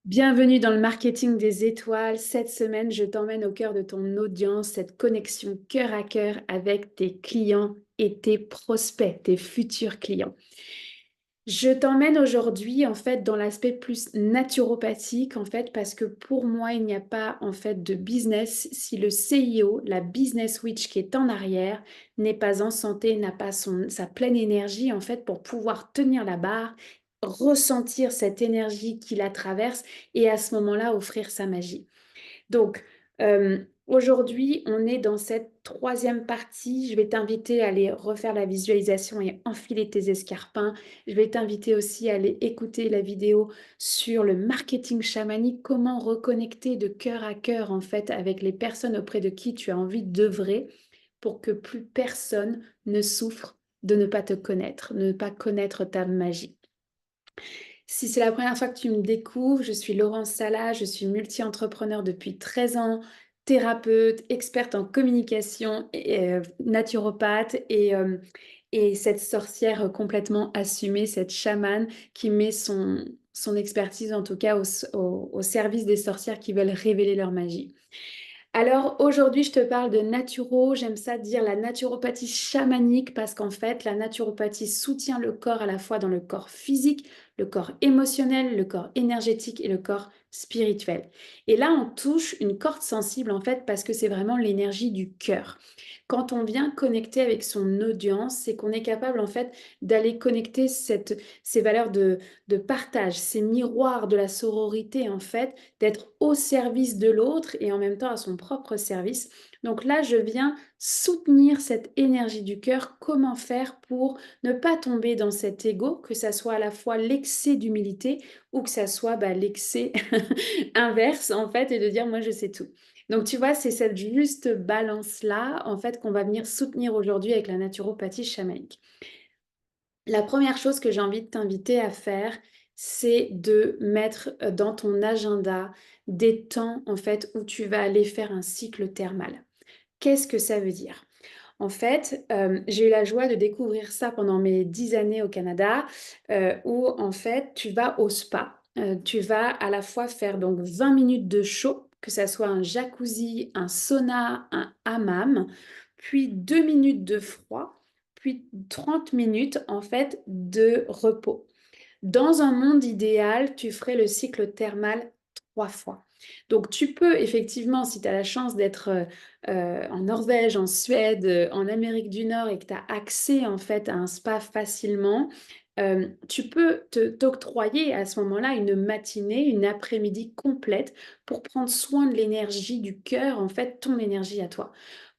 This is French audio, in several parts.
Bienvenue dans le marketing des étoiles. Cette semaine, je t'emmène au cœur de ton audience, cette connexion cœur à cœur avec tes clients et tes prospects, tes futurs clients. Je t'emmène aujourd'hui en fait dans l'aspect plus naturopathique en fait parce que pour moi, il n'y a pas en fait de business si le CIO, la business witch qui est en arrière, n'est pas en santé, n'a pas sa pleine énergie en fait pour pouvoir tenir la barre, ressentir cette énergie qui la traverse et à ce moment-là offrir sa magie. Donc, aujourd'hui, on est dans cette troisième partie. Je vais t'inviter à aller refaire la visualisation et enfiler tes escarpins. Je vais t'inviter aussi à aller écouter la vidéo sur le marketing chamanique, comment reconnecter de cœur à cœur en fait avec les personnes auprès de qui tu as envie d'œuvrer pour que plus personne ne souffre de ne pas te connaître, de ne pas connaître ta magie. Si c'est la première fois que tu me découvres, je suis Laurence Sala, je suis multi-entrepreneur depuis 13 ans, thérapeute, experte en communication, naturopathe et cette sorcière complètement assumée, cette chamane qui met son expertise en tout cas au service des sorcières qui veulent révéler leur magie. Alors aujourd'hui, je te parle de naturo, j'aime ça dire la naturopathie chamanique parce qu'en fait, la naturopathie soutient le corps à la fois dans le corps physique, le corps émotionnel, le corps énergétique et le corps spirituel. Et là, on touche une corde sensible en fait parce que c'est vraiment l'énergie du cœur. Quand on vient connecter avec son audience, c'est qu'on est capable en fait d'aller connecter ces valeurs de partage, ces miroirs de la sororité en fait, d'être au service de l'autre et en même temps à son propre service. Donc là, je viens soutenir cette énergie du cœur. Comment faire pour ne pas tomber dans cet ego, que ça soit à la fois l'excès d'humilité ou que ça soit l'excès inverse en fait et de dire moi je sais tout. Donc tu vois, c'est cette juste balance-là en fait qu'on va venir soutenir aujourd'hui avec la naturopathie chamanique. La première chose que j'ai envie de t'inviter à faire, c'est de mettre dans ton agenda des temps en fait où tu vas aller faire un cycle thermal. Qu'est-ce que ça veut dire? En fait, j'ai eu la joie de découvrir ça pendant mes 10 années au Canada, où en fait tu vas au spa. Tu vas à la fois faire donc 20 minutes de chaud, que ça soit un jacuzzi, un sauna, un hammam, puis 2 minutes de froid, puis 30 minutes en fait de repos. Dans un monde idéal, tu ferais le cycle thermal 3 fois. Donc tu peux effectivement, si tu as la chance d'être en Norvège, en Suède, en Amérique du Nord et que tu as accès en fait à un spa facilement, tu peux t'octroyer à ce moment-là une matinée, une après-midi complète pour prendre soin de l'énergie du cœur, en fait, ton énergie à toi.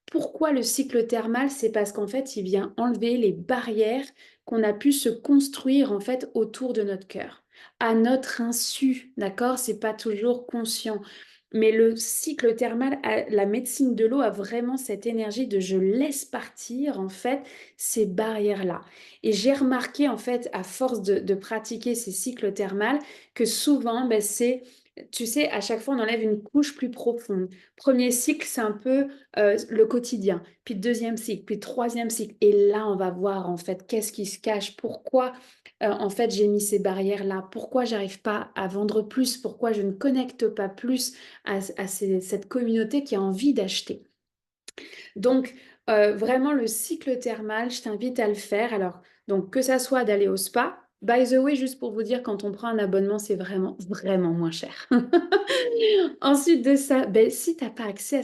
Pourquoi le cycle thermal? C'est parce qu'en fait, il vient enlever les barrières qu'on a pu se construire en fait autour de notre cœur, à notre insu, d'accord? C'est pas toujours conscient. Mais le cycle thermal, la médecine de l'eau a vraiment cette énergie de je laisse partir en fait ces barrières-là. Et j'ai remarqué en fait à force de pratiquer ces cycles thermales que souvent c'est, tu sais, à chaque fois on enlève une couche plus profonde. Premier cycle, c'est un peu le quotidien, puis deuxième cycle, puis troisième cycle. Et là, on va voir en fait qu'est-ce qui se cache, pourquoi en fait j'ai mis ces barrières-là, pourquoi j'arrive pas à vendre plus, pourquoi je ne connecte pas plus à cette communauté qui a envie d'acheter. Donc, vraiment, le cycle thermal, je t'invite à le faire. Alors, donc, que ça soit d'aller au spa. By the way, juste pour vous dire, quand on prend un abonnement, c'est vraiment, vraiment moins cher. Ensuite de ça, si tu n'as pas accès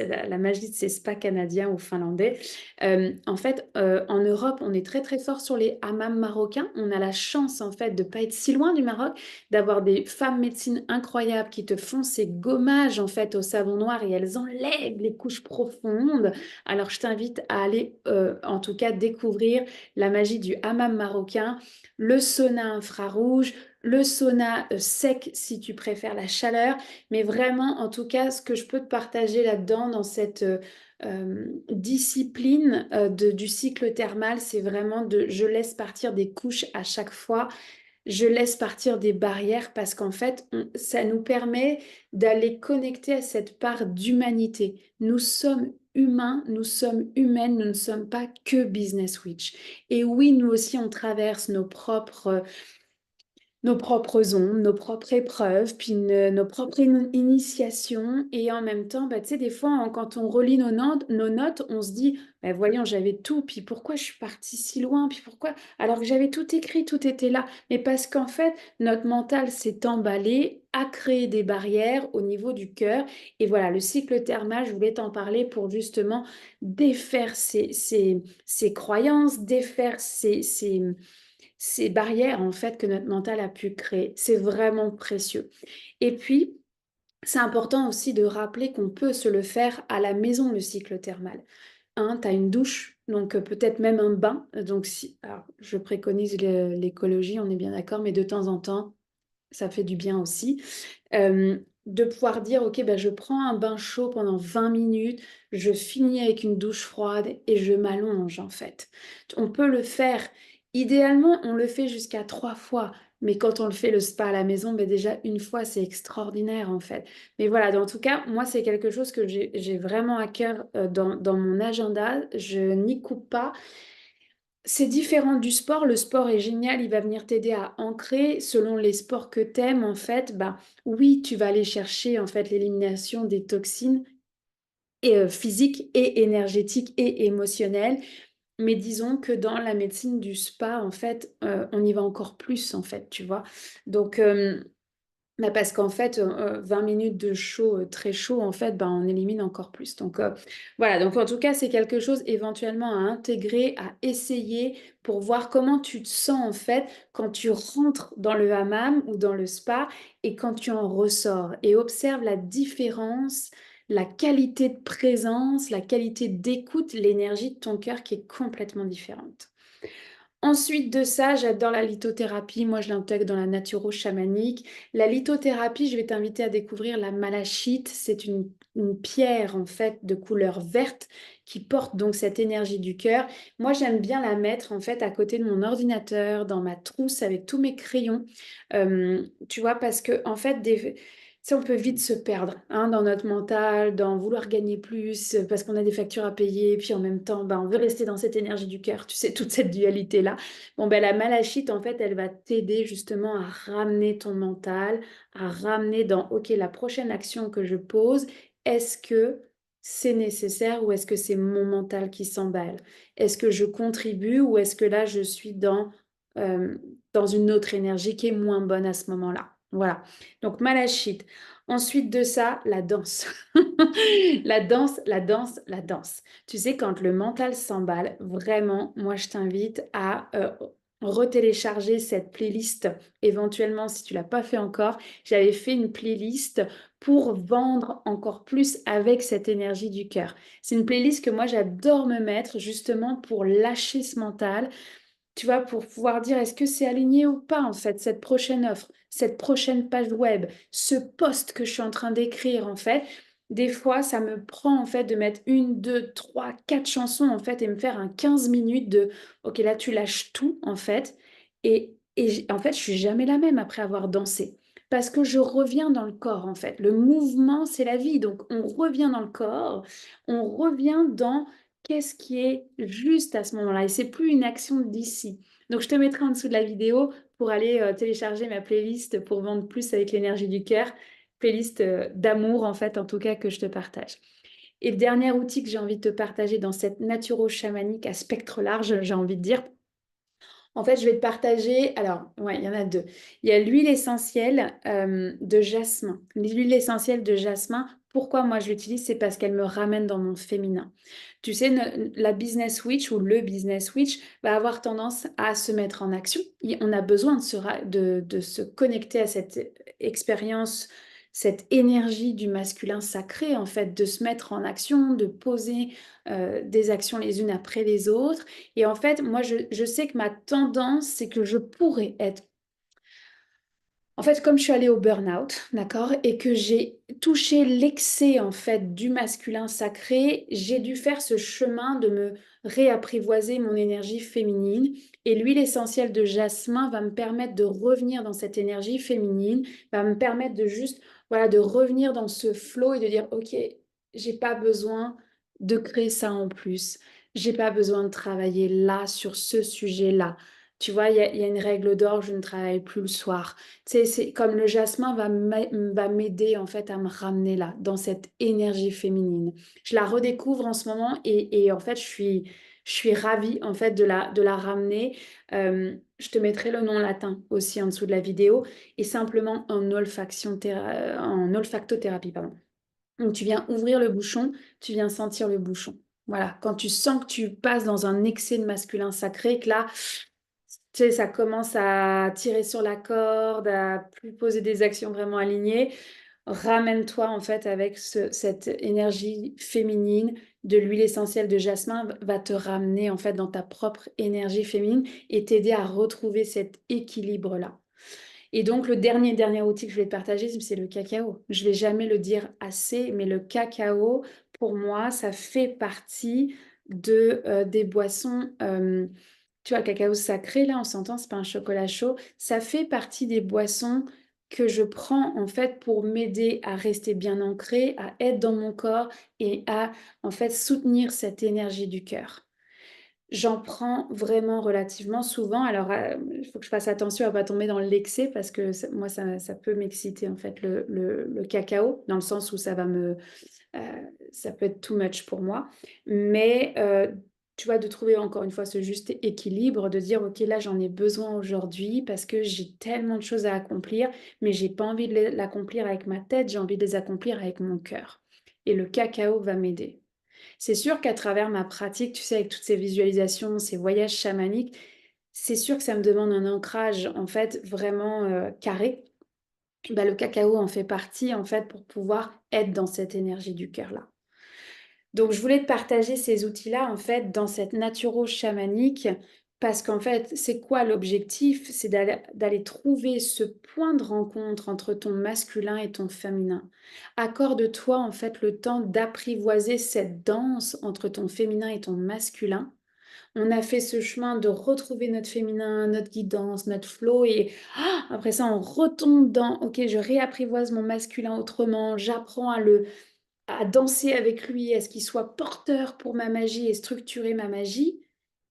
à la magie de ces spas canadiens ou finlandais, en fait, en Europe, on est très, très fort sur les hammams marocains. On a la chance, en fait, de ne pas être si loin du Maroc, d'avoir des femmes médecines incroyables qui te font ces gommages, en fait, au savon noir et elles enlèvent les couches profondes. Alors, je t'invite à aller, en tout cas, découvrir la magie du hammam marocain, le sauna infrarouge, le sauna sec si tu préfères la chaleur, mais vraiment, en tout cas, ce que je peux te partager là-dedans, dans cette discipline du cycle thermal, c'est vraiment de je laisse partir des couches à chaque fois, je laisse partir des barrières parce qu'en fait, ça nous permet d'aller connecter à cette part d'humanité. Nous sommes humains, nous sommes humaines, nous ne sommes pas que business witch. Et oui, nous aussi, on traverse nos propres nos propres ombres, nos propres épreuves, puis nos propres initiations. Et en même temps, bah, tu sais, des fois, quand on relit nos notes, on se dit, bah, voyons, j'avais tout, puis pourquoi je suis partie si loin, puis pourquoi, alors que j'avais tout écrit, tout était là. Mais parce qu'en fait, notre mental s'est emballé, a créé des barrières au niveau du cœur. Et voilà, le cycle thermal, je voulais t'en parler pour justement défaire ces croyances, défaire ces barrières en fait que notre mental a pu créer. C'est vraiment précieux. Et puis, c'est important aussi de rappeler qu'on peut se le faire à la maison, le cycle thermal. Hein, tu as une douche, donc peut-être même un bain. Donc, si, alors, je préconise l'écologie, on est bien d'accord, mais de temps en temps, ça fait du bien aussi. De pouvoir dire, ok, ben, je prends un bain chaud pendant 20 minutes, je finis avec une douche froide et je m'allonge en fait. On peut le faire. Idéalement, on le fait jusqu'à 3 fois. Mais quand on le fait le spa à la maison, ben déjà une fois, c'est extraordinaire en fait. Mais voilà, en tout cas, moi, c'est quelque chose que j'ai vraiment à cœur dans mon agenda. Je n'y coupe pas. C'est différent du sport. Le sport est génial, il va venir t'aider à ancrer selon les sports que t'aimes. En fait, bah oui, tu vas aller chercher en fait l'élimination des toxines et, physiques et énergétiques et émotionnelles. Mais disons que dans la médecine du spa, en fait, on y va encore plus, en fait, tu vois. Donc, bah, parce qu'en fait, 20 minutes de chaud, très chaud, en fait, ben, on élimine encore plus. Donc, voilà, donc en tout cas, c'est quelque chose éventuellement à intégrer, à essayer pour voir comment tu te sens, en fait, quand tu rentres dans le hammam ou dans le spa et quand tu en ressors. Et observe la différence, la qualité de présence, la qualité d'écoute, l'énergie de ton cœur qui est complètement différente. Ensuite de ça, j'adore la lithothérapie. Moi, je l'intègre dans la naturo-chamanique. La lithothérapie, je vais t'inviter à découvrir la malachite. C'est une pierre, en fait, de couleur verte qui porte donc cette énergie du cœur. Moi, j'aime bien la mettre, en fait, à côté de mon ordinateur, dans ma trousse avec tous mes crayons. Tu vois, parce que, en fait, sais, on peut vite se perdre hein, dans notre mental, dans vouloir gagner plus, parce qu'on a des factures à payer, puis en même temps, ben, on veut rester dans cette énergie du cœur, tu sais, toute cette dualité-là. Bon, ben, la malachite, en fait, elle va t'aider justement à ramener ton mental, à ramener dans, OK, la prochaine action que je pose, est-ce que c'est nécessaire ou est-ce que c'est mon mental qui s'emballe? Est-ce que je contribue ou est-ce que là, je suis euh, dans une autre énergie qui est moins bonne à ce moment-là? Voilà. Donc, malachite. Ensuite de ça, la danse. La danse, la danse, la danse. Tu sais, quand le mental s'emballe, vraiment, moi, je t'invite à retélécharger cette playlist. Éventuellement, si tu l'as pas fait encore, j'avais fait une playlist pour vendre encore plus avec cette énergie du cœur. C'est une playlist que moi, j'adore me mettre justement pour lâcher ce mental, tu vois, pour pouvoir dire est-ce que c'est aligné ou pas en fait, cette prochaine offre, cette prochaine page web, ce post que je suis en train d'écrire en fait. Des fois, ça me prend en fait de mettre une, deux, trois, quatre chansons en fait et me faire un 15 minutes de OK, là tu lâches tout en fait. En fait, je suis jamais la même après avoir dansé. Parce que je reviens dans le corps en fait. Le mouvement, c'est la vie. Donc, on revient dans le corps, on revient dans qu'est-ce qui est juste à ce moment-là? Et c'est plus une action d'ici. Donc, je te mettrai en dessous de la vidéo pour aller télécharger ma playlist pour vendre plus avec l'énergie du cœur. Playlist d'amour, en fait, en tout cas, que je te partage. Et le dernier outil que j'ai envie de te partager dans cette naturo-chamanique à spectre large, j'ai envie de dire, en fait, je vais te partager, alors, ouais, il y en a deux. Il y a l'huile essentielle de jasmin. L'huile essentielle de jasmin, pourquoi moi je l'utilise? C'est parce qu'elle me ramène dans mon féminin. Tu sais, la business witch ou le business witch va avoir tendance à se mettre en action. On a besoin de se connecter à cette expérience, cette énergie du masculin sacré, en fait, de se mettre en action, de poser des actions les unes après les autres. Et en fait, moi, je sais que ma tendance, c'est que je pourrais être... En fait, comme je suis allée au burn-out, d'accord, et que j'ai touché l'excès, en fait, du masculin sacré, j'ai dû faire ce chemin de me réapprivoiser mon énergie féminine. Et l'huile essentielle de jasmin va me permettre de revenir dans cette énergie féminine, va me permettre de juste, voilà, de revenir dans ce flow et de dire, OK, j'ai pas besoin de créer ça en plus. J'ai pas besoin de travailler là sur ce sujet-là. Tu vois, il y a une règle d'or, je ne travaille plus le soir. Tu sais, c'est comme le jasmin va m'aider en fait à me ramener là, dans cette énergie féminine. Je la redécouvre en ce moment et en fait, je suis ravie en fait de la ramener. Je te mettrai le nom latin aussi en dessous de la vidéo et simplement en olfactothérapie, pardon. Donc tu viens ouvrir le bouchon, tu viens sentir le bouchon. Voilà, quand tu sens que tu passes dans un excès de masculin sacré, que là, tu sais, ça commence à tirer sur la corde, à plus poser des actions vraiment alignées. Ramène-toi en fait avec cette énergie féminine de l'huile essentielle de jasmin va te ramener en fait dans ta propre énergie féminine et t'aider à retrouver cet équilibre-là. Et donc le dernier outil que je voulais te partager, c'est le cacao. Je vais jamais le dire assez, mais le cacao, pour moi, ça fait partie des boissons, tu vois, le cacao sacré, là, on s'entend, c'est pas un chocolat chaud. Ça fait partie des boissons que je prends, en fait, pour m'aider à rester bien ancrée, à être dans mon corps et à, en fait, soutenir cette énergie du cœur. J'en prends vraiment relativement souvent. Alors, il faut que je fasse attention à pas tomber dans l'excès parce que moi, ça peut m'exciter, en fait, le cacao, dans le sens où ça peut être too much pour moi. Mais tu vois, de trouver encore une fois ce juste équilibre, de dire, OK, là, j'en ai besoin aujourd'hui parce que j'ai tellement de choses à accomplir, mais j'ai pas envie de l'accomplir avec ma tête, j'ai envie de les accomplir avec mon cœur. Et le cacao va m'aider. C'est sûr qu'à travers ma pratique, tu sais, avec toutes ces visualisations, ces voyages chamaniques, c'est sûr que ça me demande un ancrage, en fait, vraiment carré. Bah, le cacao en fait partie, en fait, pour pouvoir être dans cette énergie du cœur-là. Donc, je voulais te partager ces outils-là, en fait, dans cette naturo-chamanique, parce qu'en fait, c'est quoi l'objectif? C'est d'aller trouver ce point de rencontre entre ton masculin et ton féminin. Accorde-toi, en fait, le temps d'apprivoiser cette danse entre ton féminin et ton masculin. On a fait ce chemin de retrouver notre féminin, notre guidance, notre flow, et après ça, on retombe dans, ok, je réapprivoise mon masculin autrement, j'apprends à danser avec lui, à ce qu'il soit porteur pour ma magie et structurer ma magie.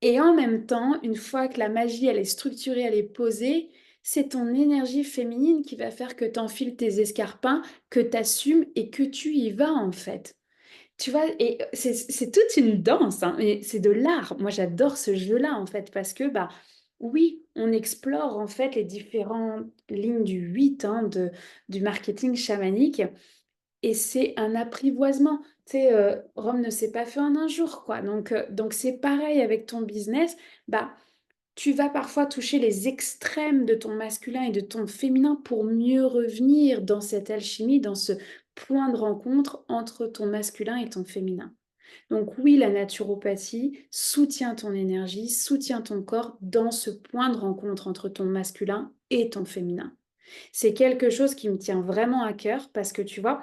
Et en même temps, une fois que la magie, elle est structurée, elle est posée, c'est ton énergie féminine qui va faire que tu enfiles tes escarpins, que tu assumes et que tu y vas en fait. Tu vois, et c'est toute une danse, hein, et c'est de l'art. Moi, j'adore ce jeu-là, en fait, parce que, bah, oui, on explore, en fait, les différentes lignes du 8 hein, du marketing chamanique. Et c'est un apprivoisement. Tu sais, Rome ne s'est pas fait en un jour, quoi. Donc c'est pareil avec ton business. Bah, tu vas parfois toucher les extrêmes de ton masculin et de ton féminin pour mieux revenir dans cette alchimie, dans ce point de rencontre entre ton masculin et ton féminin. Donc oui, la naturopathie soutient ton énergie, soutient ton corps dans ce point de rencontre entre ton masculin et ton féminin. C'est quelque chose qui me tient vraiment à cœur parce que tu vois,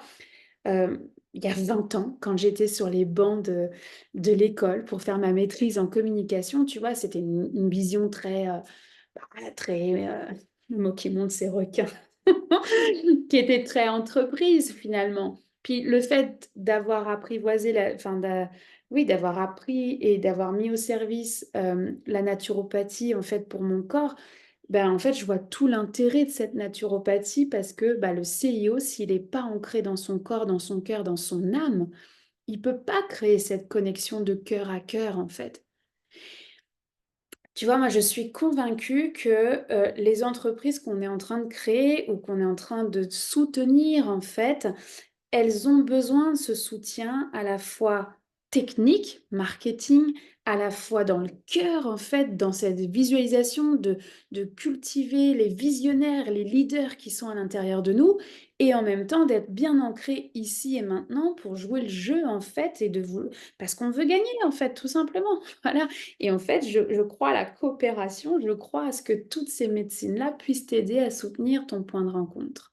il y a 20 ans, quand j'étais sur les bancs de l'école pour faire ma maîtrise en communication, tu vois, c'était une vision très, très, le mot qui monte, c'est requin, qui était très entreprise finalement. Puis le fait d'avoir apprivoisé oui, d'avoir appris et d'avoir mis au service, la naturopathie en fait pour mon corps, ben, en fait, je vois tout l'intérêt de cette naturopathie parce que, bah, le CIO, s'il est pas ancré dans son corps, dans son cœur, dans son âme, il peut pas créer cette connexion de cœur à cœur, en fait. Tu vois, moi, je suis convaincue que, les entreprises qu'on est en train de créer ou qu'on est en train de soutenir, en fait, elles ont besoin de ce soutien à la fois technique, marketing, à la fois dans le cœur, en fait, dans cette visualisation de cultiver les visionnaires, les leaders qui sont à l'intérieur de nous, et en même temps d'être bien ancré ici et maintenant pour jouer le jeu, en fait, parce qu'on veut gagner, en fait, tout simplement. Voilà. Et en fait, je crois à la coopération, je crois à ce que toutes ces médecines-là puissent t'aider à soutenir ton point de rencontre.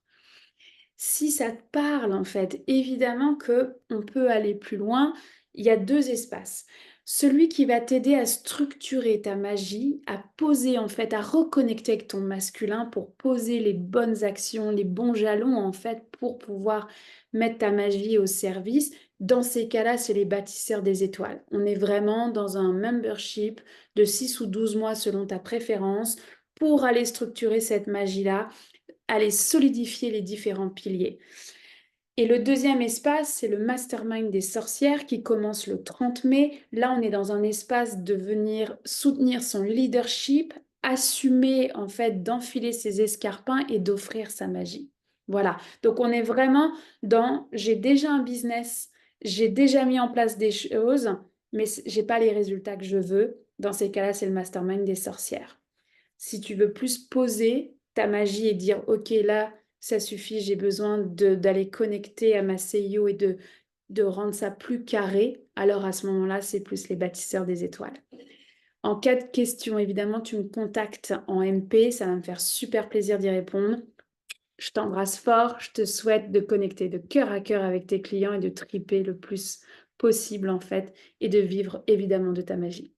Si ça te parle, en fait, évidemment que on peut aller plus loin. Il y a 2 espaces. Celui qui va t'aider à structurer ta magie, à poser en fait, à reconnecter avec ton masculin pour poser les bonnes actions, les bons jalons en fait pour pouvoir mettre ta magie au service. Dans ces cas-là, c'est les bâtisseurs des étoiles. On est vraiment dans un membership de 6 ou 12 mois selon ta préférence pour aller structurer cette magie-là, aller solidifier les différents piliers. Et le deuxième espace, c'est le mastermind des sorcières qui commence le 30 mai. Là, on est dans un espace de venir soutenir son leadership, assumer en fait d'enfiler ses escarpins et d'offrir sa magie. Voilà. Donc, on est vraiment dans j'ai déjà un business, j'ai déjà mis en place des choses, mais j'ai pas les résultats que je veux. Dans ces cas-là, c'est le mastermind des sorcières. Si tu veux plus poser ta magie et dire, OK, là, ça suffit, j'ai besoin d'aller connecter à ma CIO et de rendre ça plus carré, alors à ce moment-là, c'est plus les bâtisseurs des étoiles. En cas de question, évidemment, tu me contactes en MP, ça va me faire super plaisir d'y répondre. Je t'embrasse fort, je te souhaite de connecter de cœur à cœur avec tes clients et de triper le plus possible en fait et de vivre évidemment de ta magie.